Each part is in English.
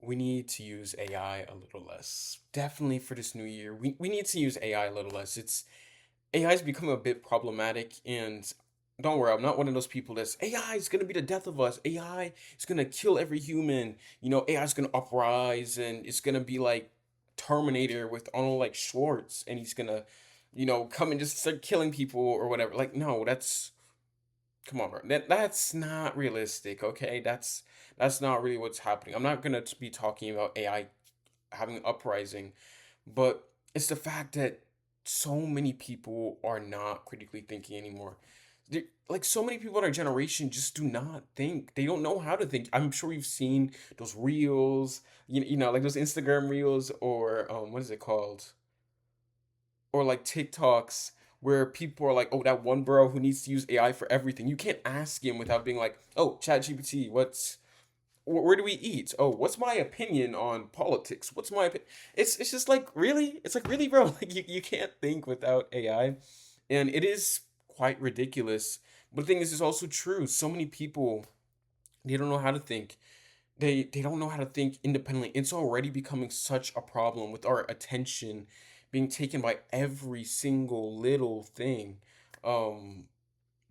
we need to use AI a little less. Definitely for this new year, we need to use AI a little less. AI's become a bit problematic, and don't worry, I'm not one of those people that's AI is gonna be the death of us. AI is gonna kill every human. AI is gonna uprise, and it's gonna be like Terminator with Arnold like Schwartz, and he's gonna, come and just start killing people or whatever. Like, no, that's come on, bro. That's not realistic, okay? That's not really what's happening. I'm not gonna be talking about AI having an uprising, but it's the fact that so many people are not critically thinking anymore. Like so many people in our generation just do not think. They don't know how to think. I'm sure you've seen those reels, like those Instagram reels or what is it called? Or like TikToks where people are like, "Oh, that one bro who needs to use AI for everything." You can't ask him without being like, "Oh, ChatGPT, where do we eat? Oh, what's my opinion on politics? What's my opinion?" It's just like really, it's like really, bro. Like you can't think without AI, and it is quite ridiculous. But the thing is, it's also true. So many people they don't know how to think. They don't know how to think independently. It's already becoming such a problem with our attention being taken by every single little thing. Um,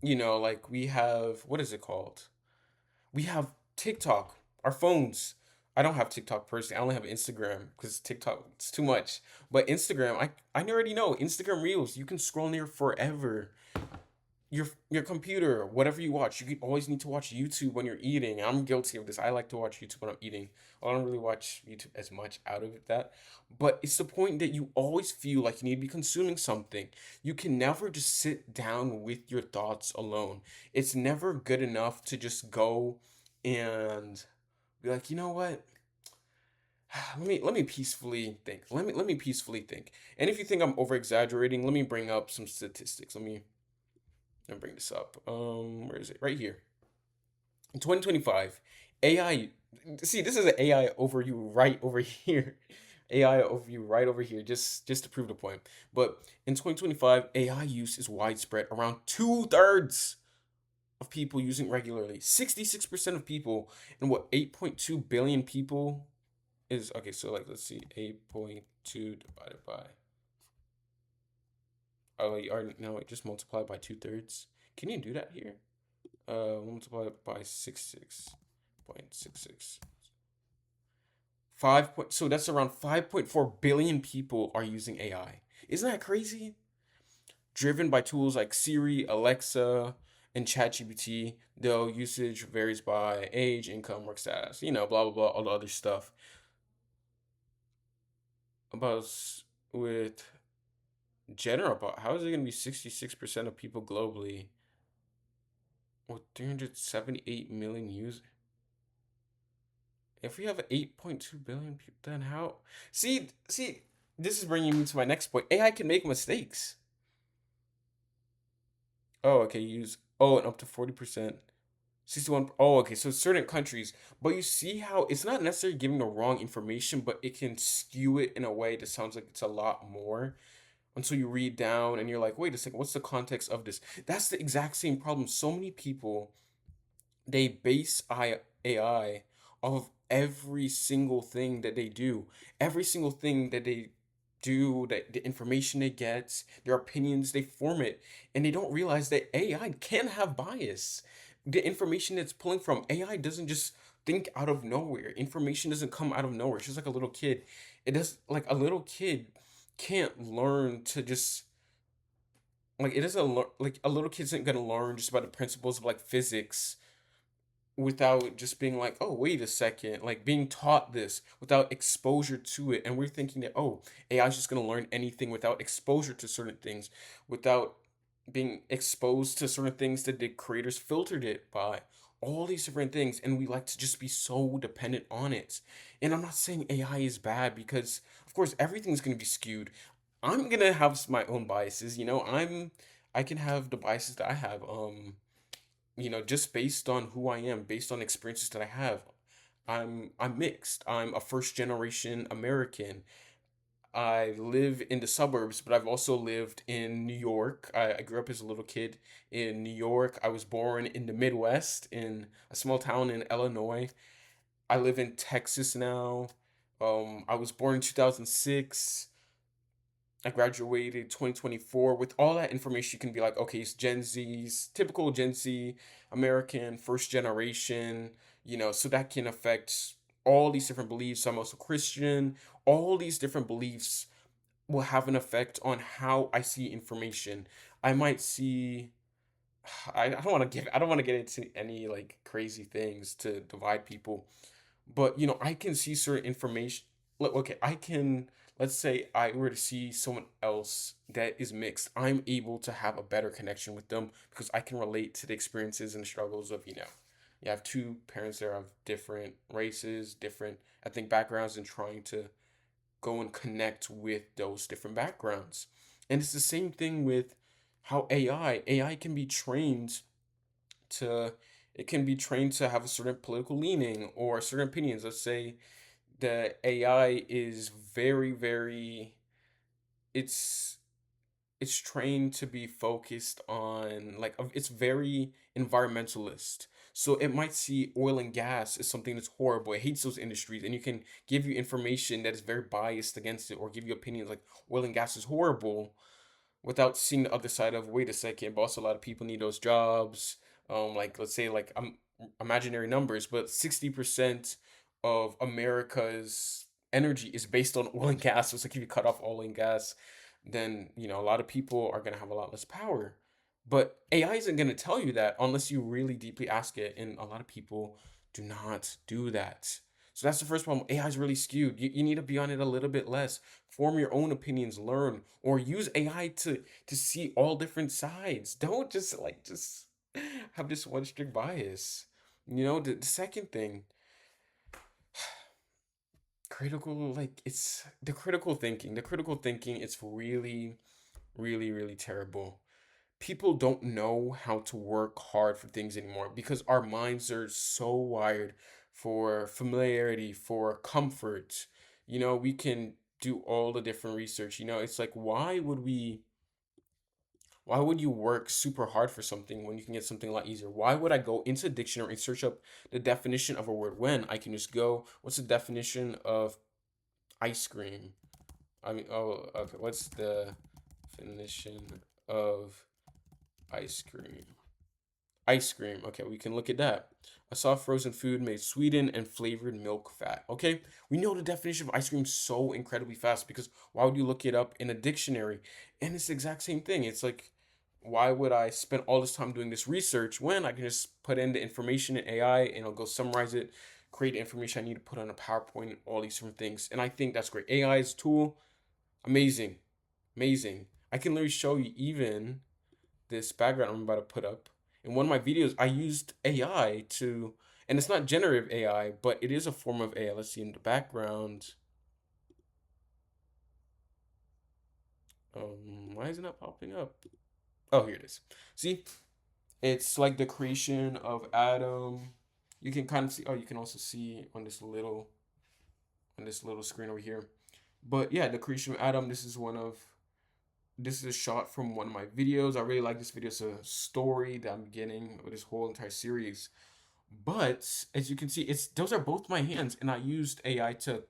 like we have what is it called? We have TikTok, our phones. I don't have TikTok personally. I only have Instagram because TikTok it's too much. But Instagram, I already know Instagram Reels. You can scroll near forever. Your computer, whatever you watch, you can always need to watch YouTube when you're eating. I'm guilty of this. I like to watch YouTube when I'm eating. I don't really watch YouTube as much out of that. But it's the point that you always feel like you need to be consuming something. You can never just sit down with your thoughts alone. It's never good enough to just go and be like, you know what? Let me peacefully think. Let me peacefully think. And if you think I'm over exaggerating, let me bring up some statistics. Let me bring this up. Where is it? Right here. In 2025, AI. See, this is an AI overview right over here. AI overview right over here, just to prove the point. But in 2025, AI use is widespread. Around 2/3 of people using regularly. 66% of people, and what 8.2 billion people is okay. So like, let's see, 8.2 divided by. Oh, wait, or no, wait, just multiply by 2/3. Can you do that here? Multiply it by 66.66. So that's around 5.4 billion people are using AI. Isn't that crazy? Driven by tools like Siri, Alexa, and ChatGPT, though usage varies by age, income, work status, blah blah blah, all the other stuff. About with general, about how is it gonna be 66% of people globally with 378 million users? If we have 8.2 billion people, then how? See, this is bringing me to my next point. AI can make mistakes. Oh, okay, and up to 40%. 61. Oh, okay, so certain countries. But you see how it's not necessarily giving the wrong information, but it can skew it in a way that sounds like it's a lot more until you read down and you're like, wait a second, what's the context of this? That's the exact same problem. So many people they base AI off of every single thing that they do. Every single thing that they do, that the information they get, their opinions, they form it. And they don't realize that AI can have bias. The information it's pulling from, AI doesn't just think out of nowhere. Information doesn't come out of nowhere. It's just like a little kid. It does like a little kid can't learn to just like it doesn't learn like a little kid isn't gonna learn just about the principles of like physics without just being like, oh, wait a second, like being taught this without exposure to it. And we're thinking that, oh, AI is just going to learn anything without exposure to certain things, without being exposed to certain things that the creators filtered it by. All these different things. And we like to just be so dependent on it. And I'm not saying AI is bad because, of course, everything's going to be skewed. I'm going to have my own biases. I can have the biases that I have. Just based on who I am, based on experiences that I have. I'm mixed. I'm a first generation American. I live in the suburbs, but I've also lived in New York. I grew up as a little kid in New York. I was born in the Midwest in a small town in Illinois. I live in Texas now. I was born in 2006. I graduated 2024. With all that information, you can be like, okay, it's Gen Z's, typical Gen Z, American, first generation, so that can affect all these different beliefs. I'm also Christian. All these different beliefs will have an effect on how I see information. I might see I don't want to get into any like crazy things to divide people, but I can see certain information. Look, okay, I can, let's say I were to see someone else that is mixed. I'm able to have a better connection with them because I can relate to the experiences and struggles of, you have two parents that are of different races, different ethnic backgrounds, and trying to go and connect with those different backgrounds. And it's the same thing with how AI can be trained to it can be trained to have a certain political leaning or certain opinions. Let's say the AI is very it's it's trained to be focused on like it's very environmentalist. So it might see oil and gas as something that's horrible. It hates those industries, and you can give you information that is very biased against it, or give you opinions like oil and gas is horrible, without seeing the other side of, wait a second, but also a lot of people need those jobs. Like let's say like imaginary numbers, but 60% of America's energy is based on oil and gas. So it's like if you cut off oil and gas, then a lot of people are gonna have a lot less power. But AI isn't gonna tell you that unless you really deeply ask it, and a lot of people do not do that. So that's the first problem. AI is really skewed. You need to be on it a little bit less. Form your own opinions, learn, or use AI to see all different sides. Don't just have this one strict bias. The second thing, critical, like it's the critical thinking. The critical thinking, it's really terrible. People don't know how to work hard for things anymore because our minds are so wired for familiarity, for comfort. We can do all the different research. It's like, why would you work super hard for something when you can get something a lot easier? Why would I go into a dictionary and search up the definition of a word when I can just go, what's the definition of ice cream? I mean, oh, okay, what's the definition of ice cream? Ice cream. Okay, we can look at that. A soft frozen food made sweetened and flavored milk fat. Okay, we know the definition of ice cream so incredibly fast because why would you look it up in a dictionary? And it's the exact same thing. It's like, why would I spend all this time doing this research when I can just put in the information in AI and it'll go summarize it, create the information I need to put on a PowerPoint, all these different things. And I think that's great. AI is a tool, amazing, amazing. I can literally show you even this background I'm about to put up. In one of my videos, I used AI to, and it's not generative AI, but it is a form of AI. Let's see in the background. Why isn't that popping up? Oh, here it is. See, it's like the creation of Adam. You can kind of see. Oh, you can also see on this little screen over here. But yeah, the creation of Adam. This is a shot from one of my videos. I really like this video. It's a story that I'm beginning with this whole entire series. But as you can see, it's those are both my hands, and I used AI to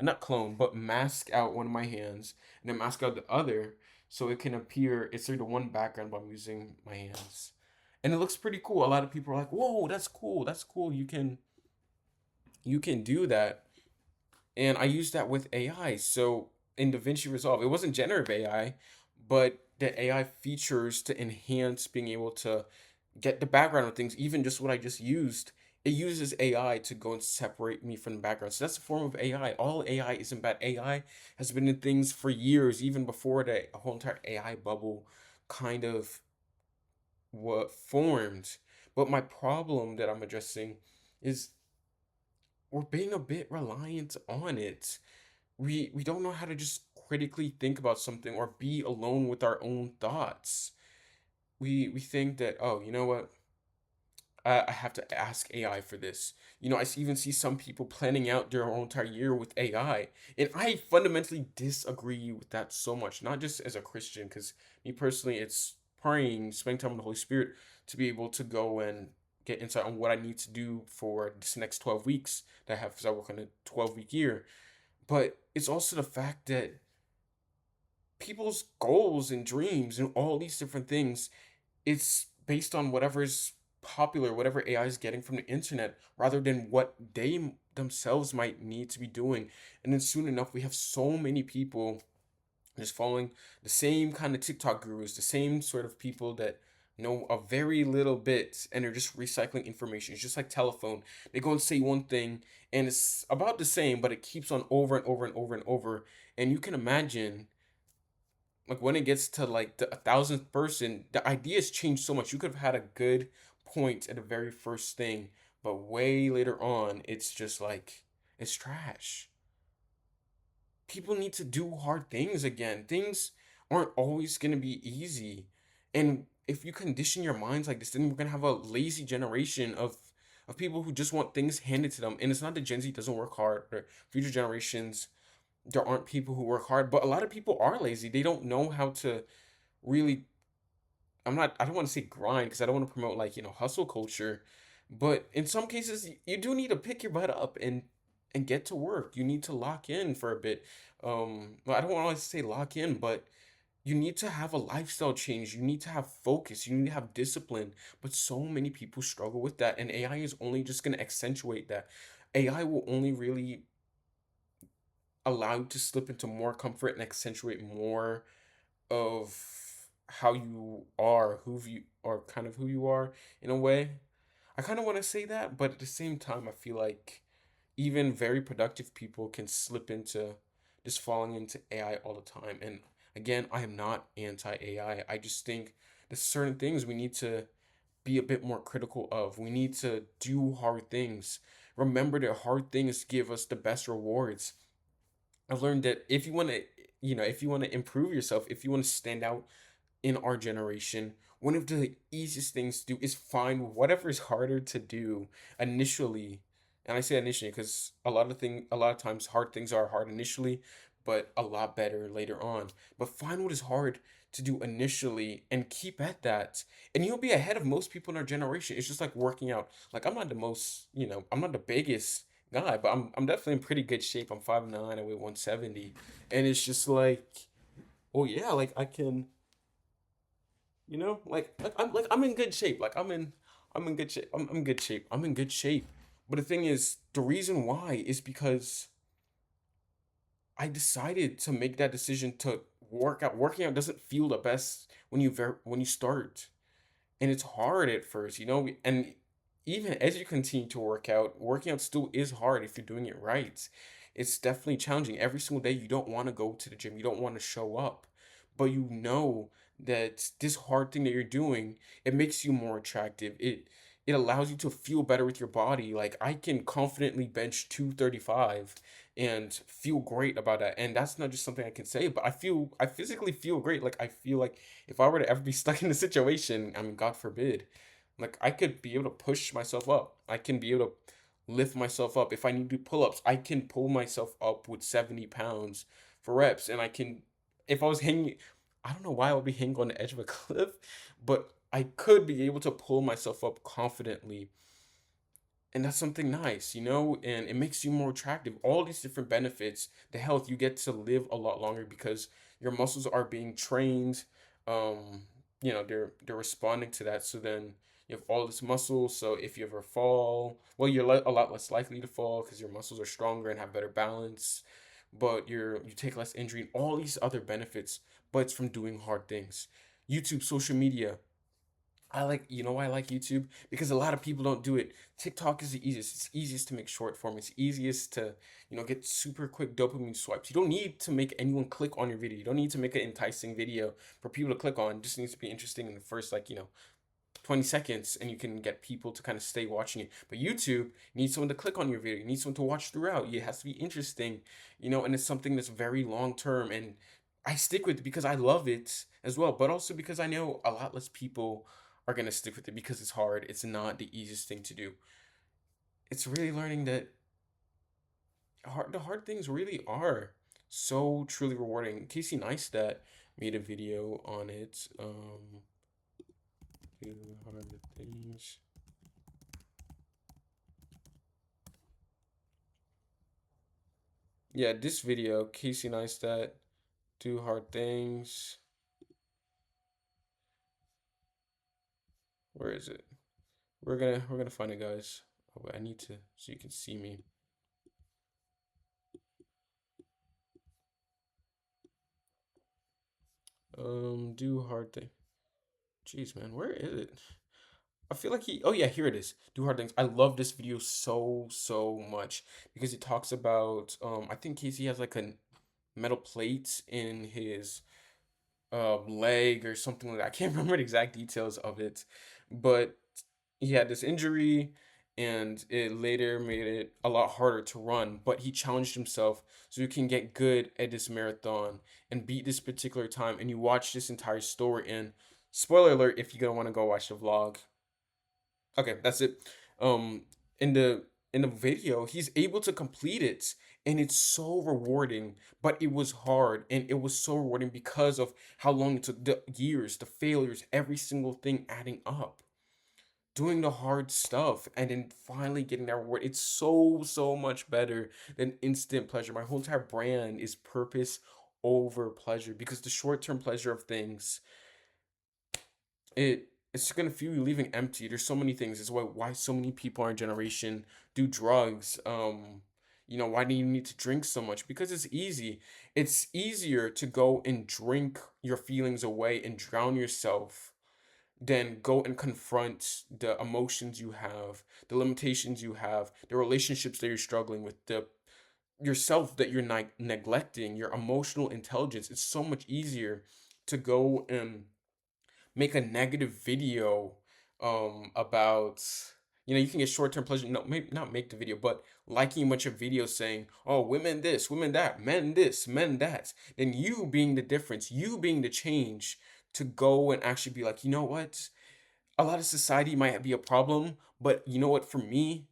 not clone, but mask out one of my hands, and then mask out the other, so it can appear it's through the one background, but I'm using my hands, and it looks pretty cool. A lot of people are like, "Whoa, that's cool! That's cool! You can do that." And I used that with AI. So in DaVinci Resolve, it wasn't generative AI, but the AI features to enhance being able to get the background of things, even just what I just used. It uses AI to go and separate me from the background. So that's a form of AI. All AI isn't bad. AI has been in things for years, even before the whole entire AI bubble kind of what formed. But my problem that I'm addressing is we're being a bit reliant on it. We don't know how to just critically think about something or be alone with our own thoughts. We think that, oh, you know what, I have to ask AI for this. Even see some people planning out their whole entire year with AI, and I fundamentally disagree with that so much. Not just as a Christian, because me personally, it's praying, spending time with the Holy Spirit to be able to go and get insight on what I need to do for this next 12 weeks that I have because I work on a 12-week year. But it's also the fact that people's goals and dreams and all these different things, it's based on whatever's popular, whatever AI is getting from the internet, rather than what they themselves might need to be doing. And then soon enough, we have so many people just following the same kind of TikTok gurus, the same sort of people that know a very little bit and they're just recycling information. It's just like telephone. They go and say one thing and it's about the same, but it keeps on over and over and over and over. And you can imagine like when it gets to like the 1,000th person, the ideas change so much. You could have had a good point at the very first thing, but way later on, it's just like it's trash. People need to do hard things again. Things aren't always going to be easy. And if you condition your minds like this, then we're going to have a lazy generation of people who just want things handed to them. And it's not that Gen Z doesn't work hard or future generations, there aren't people who work hard, but a lot of people are lazy. They don't know how to really, I don't want to say grind because I don't want to promote like, hustle culture, but in some cases you do need to pick your butt up and get to work. You need to lock in for a bit. Well, I don't want to say lock in, but you need to have a lifestyle change. You need to have focus. You need to have discipline. But so many people struggle with that, and AI is only just going to accentuate that. AI will only really allow you to slip into more comfort and accentuate more of how you are, who you are, kind of who you are in a way. I kind of want to say that, but at the same time, I feel like even very productive people can slip into just falling into AI all the time. And again, I am not anti AI. I just think there's certain things we need to be a bit more critical of. We need to do hard things. Remember that hard things give us the best rewards. I've learned that if you want to, if you want to improve yourself, if you want to stand out in our generation, one of the easiest things to do is find whatever is harder to do initially. And I say initially because a lot of times hard things are hard initially, but a lot better later on. But find what is hard to do initially and keep at that. And you'll be ahead of most people in our generation. It's just like working out. Like I'm not the most, I'm not the biggest guy, but I'm definitely in pretty good shape. I'm 5'9", I weigh 170. And it's just like, oh yeah, like I can I'm in good shape. I'm in good shape. I'm in good shape. I'm in good shape. But the thing is, the reason why is because I decided to make that decision to work out. Working out doesn't feel the best when you start, and it's hard at first, and even as you continue to work out, working out still is hard if you're doing it right. It's definitely challenging. Every single day you don't want to go to the gym, you don't want to show up, but you know that this hard thing that you're doing, it makes you more attractive. It allows you to feel better with your body. Like I can confidently bench 235 and feel great about that. And that's not just something I can say, but I physically feel great. Like I feel like if I were to ever be stuck in a situation, I mean, God forbid, like I could be able to push myself up. I can be able to lift myself up. If I need to do pull-ups, I can pull myself up with 70 pounds for reps. And if I was hanging, I don't know why I would be hanging on the edge of a cliff, but I could be able to pull myself up confidently, and that's something nice, and it makes you more attractive. All these different benefits, the health, you get to live a lot longer because your muscles are being trained. um they're responding to that, so then you have all this muscle, so if you ever fall, well, you're a lot less likely to fall because your muscles are stronger and have better balance, but you take less injury and all these other benefits, but it's from doing hard things. YouTube, social media, why I like YouTube? Because a lot of people don't do it. TikTok is the easiest. It's easiest to make short form. It's easiest to, get super quick dopamine swipes. You don't need to make anyone click on your video. You don't need to make an enticing video for people to click on. It just needs to be interesting in the first, 20 seconds, and you can get people to kind of stay watching it. But YouTube needs someone to click on your video. You need someone to watch throughout. It has to be interesting, and it's something that's very long term. And I stick with it because I love it as well, but also because I know a lot less people are going to stick with it because it's hard. It's not the easiest thing to do. It's really learning that the hard things really are so truly rewarding. Casey Neistat made a video on it. Do hard things. Yeah, this video, Casey Neistat, do hard things. Where is it? We're gonna find it, guys. Oh, wait, I need to so you can see me. Do hard thing. Jeez, man, where is it? I feel like he. Oh yeah, here it is. Do hard things. I love this video so much because it talks about. I think Casey has like a metal plate in his leg or something like that. I can't remember the exact details of it, but he had this injury and it later made it a lot harder to run. But he challenged himself so he can get good at this marathon and beat this particular time. And you watch this entire story. And spoiler alert if you're gonna want to go watch the vlog. Okay, that's it. Um, in the video, he's able to complete it, and it's so rewarding. But it was hard, and it was so rewarding because of how long it took, the years, the failures, every single thing adding up. Doing the hard stuff and then finally getting that reward. It's so much better than instant pleasure. My whole entire brand is purpose over pleasure because the short term pleasure of things it's gonna feel you leaving empty. There's so many things. It's why so many people in our generation do drugs. Why do you need to drink so much? Because it's easy. It's easier to go and drink your feelings away and drown yourself than go and confront the emotions you have, the limitations you have, the relationships that you're struggling with, the yourself that you're neglecting, your emotional intelligence. It's so much easier to go and make a negative video about you can get short-term pleasure, no, maybe not make the video, but liking a bunch of videos saying, oh, women this, women that, men this, men that, then you being the difference, you being the change, to go and actually be like, you know what, a lot of society might be a problem, but you know what? For me,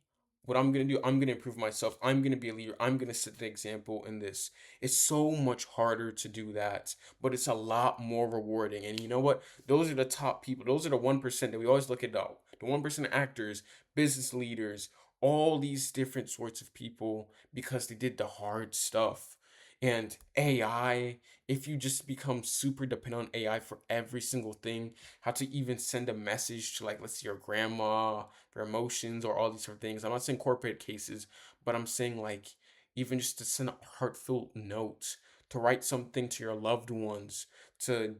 what I'm gonna do, I'm gonna improve myself. I'm gonna be a leader. I'm gonna set the example in this. It's so much harder to do that, but it's a lot more rewarding. And you know what? Those are the top people. Those are the 1% that we always look at. The 1% actors, business leaders, all these different sorts of people because they did the hard stuff. And AI, if you just become super dependent on AI for every single thing, how to even send a message to, like, let's say your grandma for emotions or all these sort of things. I'm not saying corporate cases, but I'm saying like even just to send a heartfelt note, to write something to your loved ones, to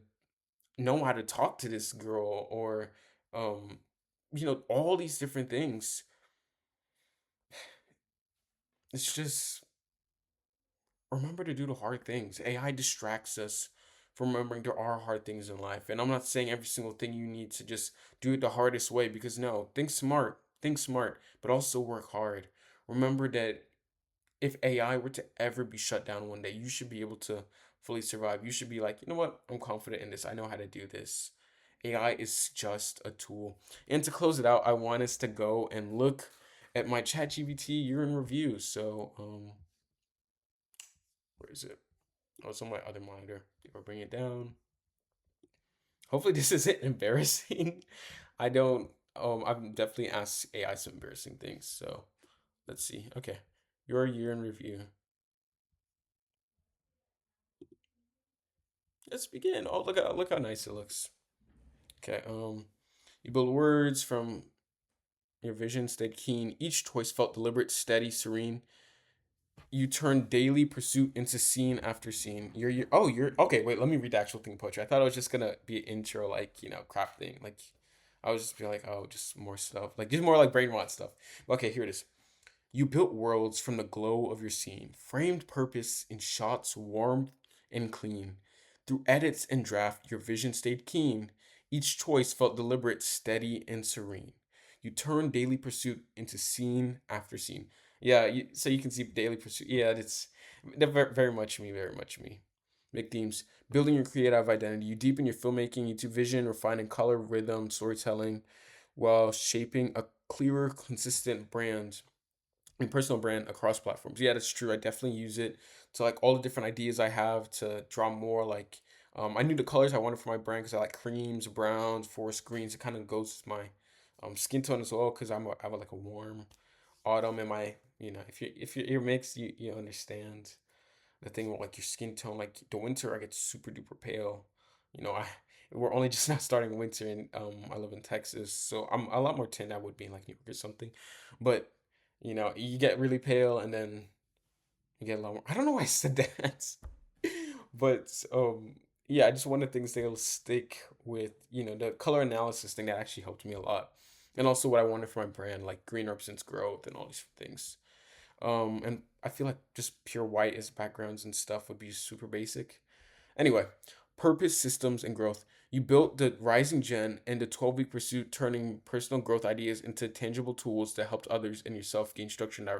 know how to talk to this girl or um all these different things. It's just remember to do the hard things. AI distracts us from remembering there are hard things in life. And I'm not saying every single thing you need to just do it the hardest way because no, think smart, but also work hard. Remember that if AI were to ever be shut down one day, you should be able to fully survive. You should be like, you know what? I'm confident in this. I know how to do this. AI is just a tool. And to close it out, I want us to go and look at my ChatGPT year in review. So, where is it? Oh, it's on my other monitor. If I bring it down, hopefully this isn't embarrassing. I don't. I've definitely asked AI some embarrassing things. So let's see. Okay, your year in review. Let's begin. Oh, look how nice it looks. Okay. You build words from your vision, stayed keen. Each choice felt deliberate, steady, serene. You turn daily pursuit into scene after scene. You're okay. Wait, let me read the actual thing poetry. I thought it was just gonna be an intro, like crap thing. Like I was just be like, oh, just more stuff, like just more like brain rot stuff. Okay, here it is. You built worlds from the glow of your scene, framed purpose in shots warm and clean. Through edits and draft, your vision stayed keen. Each choice felt deliberate, steady, and serene. You turned daily pursuit into scene after scene. Yeah, so you can see daily pursuit. Yeah, it's very much me, very much me. Big themes. Building your creative identity. You deepen your filmmaking, YouTube vision, refining color, rhythm, storytelling, while shaping a clearer, consistent brand and personal brand across platforms. Yeah, that's true. I definitely use it to like all the different ideas I have to draw more like I knew the colors I wanted for my brand because I like creams, browns, forest greens. It kind of goes with my skin tone as well because I have like a warm autumn in my if you're mixed you understand. the thing with like your skin tone. Like the winter, I get super duper pale. You know, I we're only just now starting winter, and I live in Texas, so I'm a lot more tan I would be in like New York or something. But you get really pale, and then you get a lot more. I don't know why I said that, but yeah, I just wanted things that'll stick with the color analysis thing that actually helped me a lot, and also what I wanted for my brand, like green represents growth and all these things. And I feel like just pure white as backgrounds and stuff would be super basic. Anyway, purpose, systems, and growth. You built the Rising Gen and the 12-week pursuit, turning personal growth ideas into tangible tools that helped others and yourself gain structure and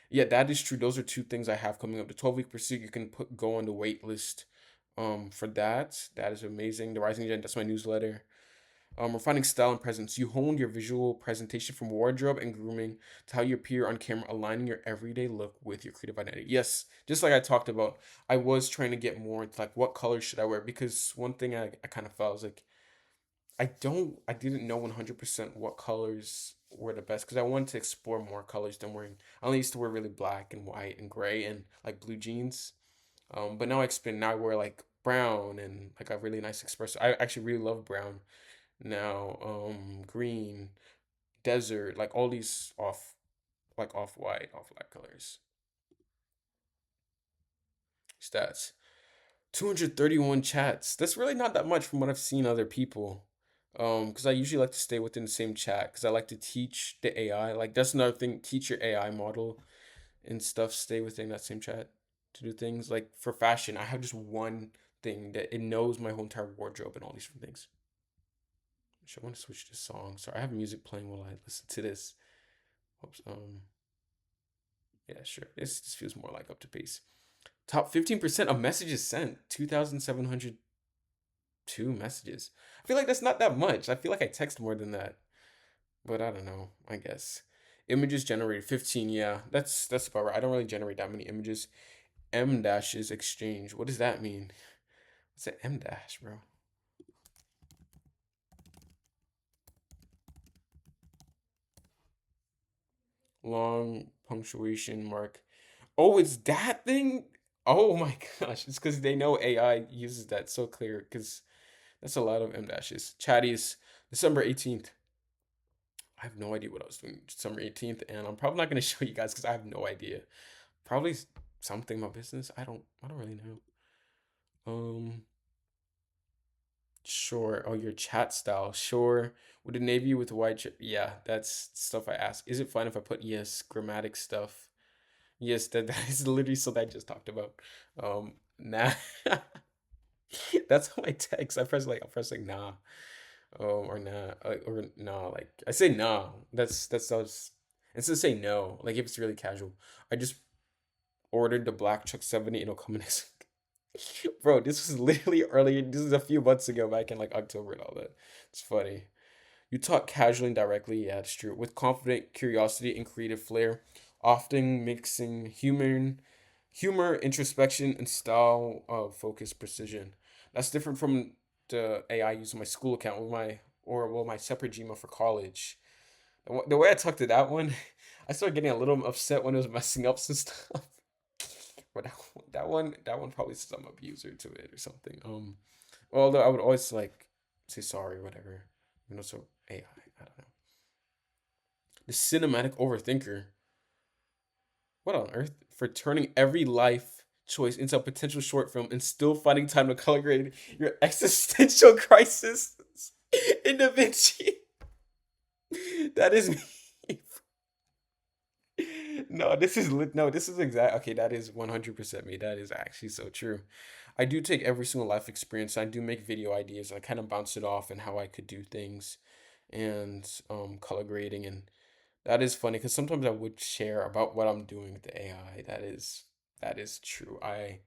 yeah, that is true. Those are two things I have coming up. The 12-week pursuit, you can go on the wait list for that. That is amazing. The Rising Gen, that's my newsletter. Refining style and presence. You honed your visual presentation from wardrobe and grooming to how you appear on camera, aligning your everyday look with your creative identity. Yes, just like I talked about, I was trying to get more into like what colors should I wear, because one thing I kind of felt was like I didn't know 100% what colors were the best, because I wanted to explore more colors than wearing. I only used to wear really black and white and gray and like blue jeans. But now I expand. Now I wear like brown and like a really nice espresso. I actually really love brown now. Green, desert, like all these off white, off black colors. Stats. 231 chats. That's really not that much from what I've seen other people. Because I usually like to stay within the same chat because I like to teach the AI. Like that's another thing, teach your AI model and stuff, stay within that same chat to do things. Like for fashion, I have just one thing that it knows my whole entire wardrobe and all these different things. Actually, I want to switch to song. Sorry, I have music playing while I listen to this. Oops, yeah, sure. This feels more like up to pace. Top 15% of messages sent. 2,702 messages. I feel like that's not that much. I feel like I text more than that. But I don't know, I guess. Images generated 15, yeah. That's about right. I don't really generate that many images. M dashes exchange. What does that mean? What's an M dash, bro? Long punctuation mark. Oh, it's that thing? Oh my gosh. It's because they know AI uses that so clear, because that's a lot of M dashes. Chatties, December 18th. I have no idea what I was doing December 18th, and I'm probably not gonna show you guys because I have no idea. Probably something about business. I don't really know. Um sure. Oh, your chat style. Sure. Would a navy with white yeah, that's stuff I ask. Is it fine if I put yes, grammatic stuff? Yes, that is literally something I just talked about. Nah. That's how I text. I press like nah. Or nah, or nah. Like I say nah. That's us. Instead of say no, like if it's really casual, I just ordered the black Chuck 70. It'll come in next week. Bro, this was literally earlier. This is a few months ago, back in like October and all that. It's funny. You talk casually and directly. Yeah, it's true. With confident curiosity and creative flair, often mixing humor, introspection, and style of focus precision. That's different from the AI I use on my school account with my separate Gmail for college. The way I talked to that one, I started getting a little upset when it was messing up some stuff. But that one probably says I'm abuser to it or something. Although I would always like say sorry or whatever. So AI, I don't know. The cinematic overthinker. What on earth? For turning every life choice into a potential short film and still finding time to color grade your existential crisis in DaVinci. That is me. No, this is exact. Okay, that is 100% me. That is actually so true. I do take every single life experience. I do make video ideas. I kind of bounce it off and how I could do things, and color grading, and that is funny because sometimes I would share about what I'm doing with the AI. That is true. I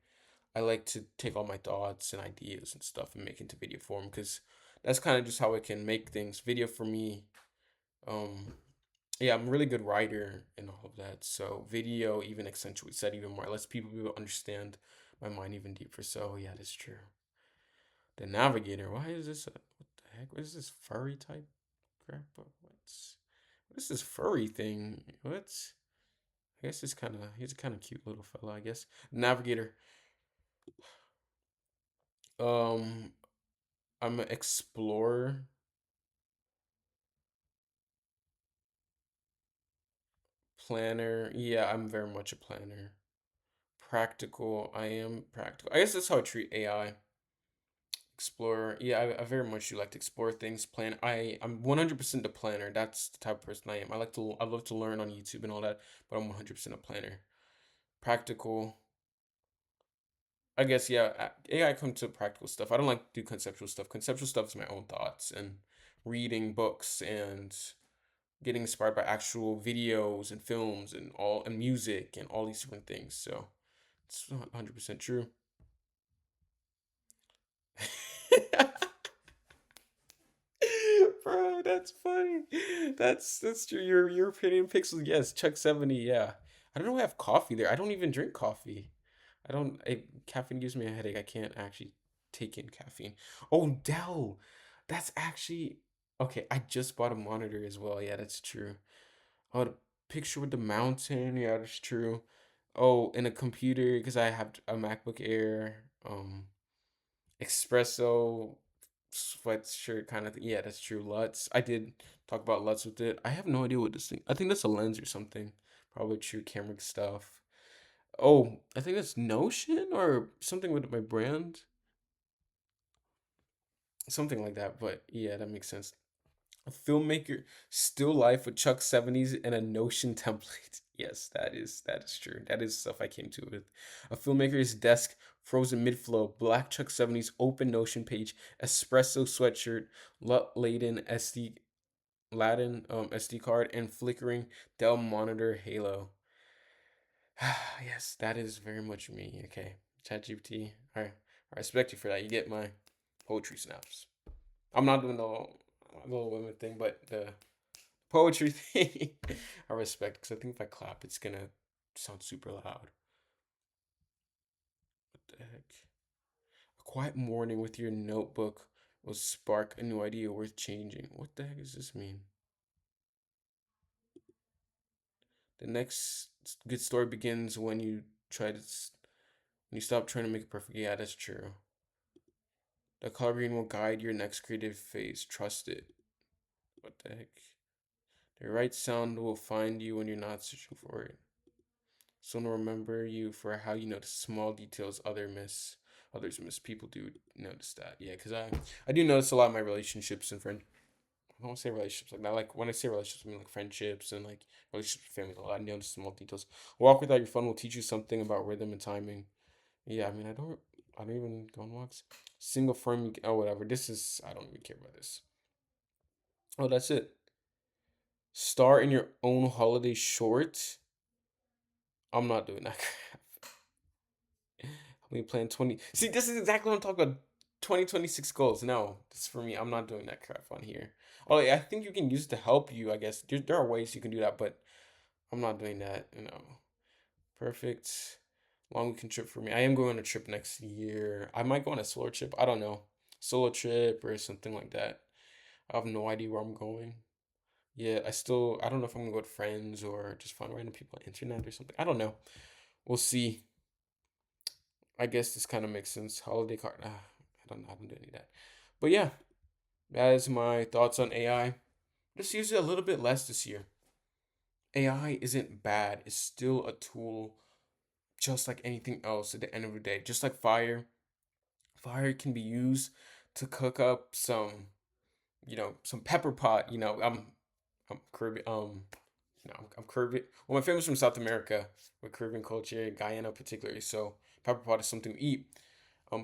like to take all my thoughts and ideas and stuff and make into video form, because that's kind of just how I can make things. Video for me, um, yeah, I'm a really good writer and all of that. So video even accentuates that even more. It lets people understand my mind even deeper. So yeah, that's true. The navigator. Why is this? What the heck? What is this furry type crap? What is this furry thing? What's I guess he's kind of cute little fella. I guess navigator. Um, I'm an explorer, planner. Yeah, I'm very much a planner. Practical. I am practical. I guess that's how I treat AI. Explorer. Yeah, I very much do like to explore things. Plan. I'm 100% a planner. That's the type of person I am. I love to learn on YouTube and all that, but I'm 100% a planner. Practical. I guess yeah. AI comes to practical stuff. I don't like to do conceptual stuff. Conceptual stuff is my own thoughts and reading books and getting inspired by actual videos and films and all and music and all these different things. So it's 100% true. Bro, that's funny. That's true. Your European pixels, yes. Chuck 70, yeah. I don't know. I have coffee there. I don't even drink coffee. Caffeine gives me a headache. I can't actually take in caffeine. Oh, Dell. That's actually okay. I just bought a monitor as well. Yeah, that's true. Oh, the picture with the mountain. Yeah, that's true. Oh, and a computer because I have a MacBook Air. Espresso sweatshirt kind of thing. Yeah, that's true. LUTs. I did talk about LUTs with it. I have no idea what this thing. I think that's a lens or something. Probably true camera stuff. Oh, I think that's Notion or something with my brand, something like that. But yeah, that makes sense. A filmmaker, still life with Chuck 70s and a Notion template. Yes, that is true. That is stuff I came to with. A filmmaker's desk, frozen mid-flow, black Chuck 70s, open Notion page, espresso sweatshirt, LUT laden SD Latin SD card, and flickering Dell monitor halo. Yes, that is very much me. Okay. ChatGPT. I respect you for that. You get my poetry snaps. I'm not doing the little women thing, but the poetry thing, I respect because I think if I clap, it's gonna sound super loud. What the heck? A quiet morning with your notebook will spark a new idea worth changing. What the heck does this mean? The next good story begins when you try to when you stop trying to make it perfect. Yeah, that's true. The color green will guide your next creative phase. Trust it. What the heck? The right sound will find you when you're not searching for it. Someone will remember you for how you notice small details others miss. People do notice that. Yeah, because I do notice a lot of my relationships and friend. I don't want to say relationships like that. Like when I say relationships, I mean like friendships and like relationships with family. A lot. I notice small details. Walk without your phone will teach you something about rhythm and timing. Yeah, I mean I don't even go on walks. Single firm. Oh whatever. This is I don't even care about this. Oh, that's it. Star in your own holiday short. I'm not doing that. We plan 20. See, this is exactly what I'm talking about. 2026 goals. No, this is for me. I'm not doing that crap on here. Oh, yeah, I think you can use it to help you, I guess. There are ways you can do that, but I'm not doing that. Perfect. Long weekend trip for me. I am going on a trip next year. I might go on a solo trip. I don't know. Solo trip or something like that. I have no idea where I'm going. Yeah, I don't know if I'm gonna go with friends or just find random people on the internet or something. I don't know. We'll see. I guess this kind of makes sense. Holiday card. I don't do any of that. But yeah, that is my thoughts on AI. Just use it a little bit less this year. AI isn't bad. It's still a tool, just like anything else. At the end of the day, just like fire, fire can be used to cook up some pepper pot. I'm Caribbean. I'm Caribbean. Well, my family's from South America, with Caribbean culture, Guyana particularly. So pepper pot is something we eat.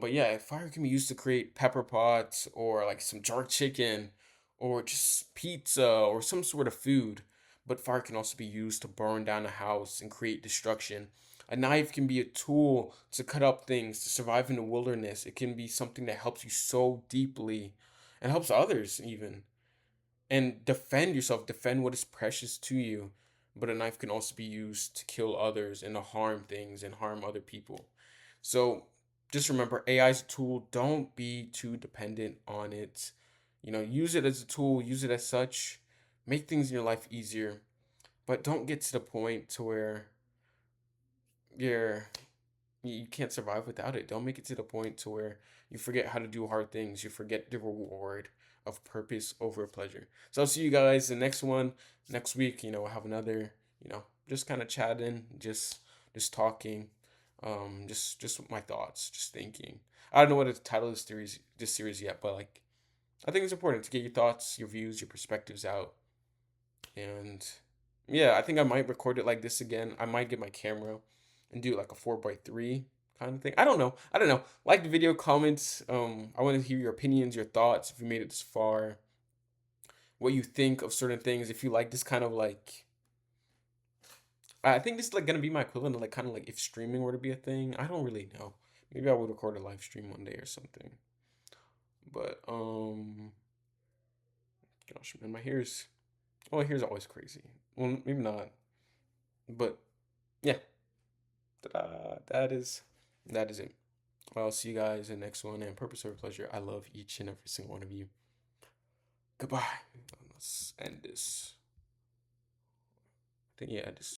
But yeah, fire can be used to create pepper pots or like some jerk chicken or just pizza or some sort of food. But fire can also be used to burn down a house and create destruction. A knife can be a tool to cut up things, to survive in the wilderness. It can be something that helps you so deeply and helps others even and defend yourself, defend what is precious to you. But a knife can also be used to kill others and to harm things and harm other people. So just remember AI is a tool. Don't be too dependent on it. Use it as a tool, use it as such, make things in your life easier. But don't get to the point to where you're you can't survive without it. Don't make it to the point to where you forget how to do hard things. You forget the reward of purpose over pleasure. So I'll see you guys the next one next week. We'll have another, just kind of chatting, just talking, just my thoughts, just thinking. I don't know what the title of this series yet, but like I think it's important to get your thoughts, your views, your perspectives out. And yeah, I think I might record it like this again. I might get my camera and do like a 4x3 kind of thing. I don't know. I don't know. Like the video, comments. I want to hear your opinions, your thoughts. If you made it this far, what you think of certain things. If you like this kind of like, I think this is like gonna be my equivalent of like kind of like if streaming were to be a thing. I don't really know. Maybe I would record a live stream one day or something. But gosh, man, my hair's oh, my hair's always crazy. Well, maybe not, but yeah. Ta-da. That is it. Well, I'll see you guys in the next one. And purpose over pleasure. I love each and every single one of you. Goodbye. Let's end this. I think yeah, just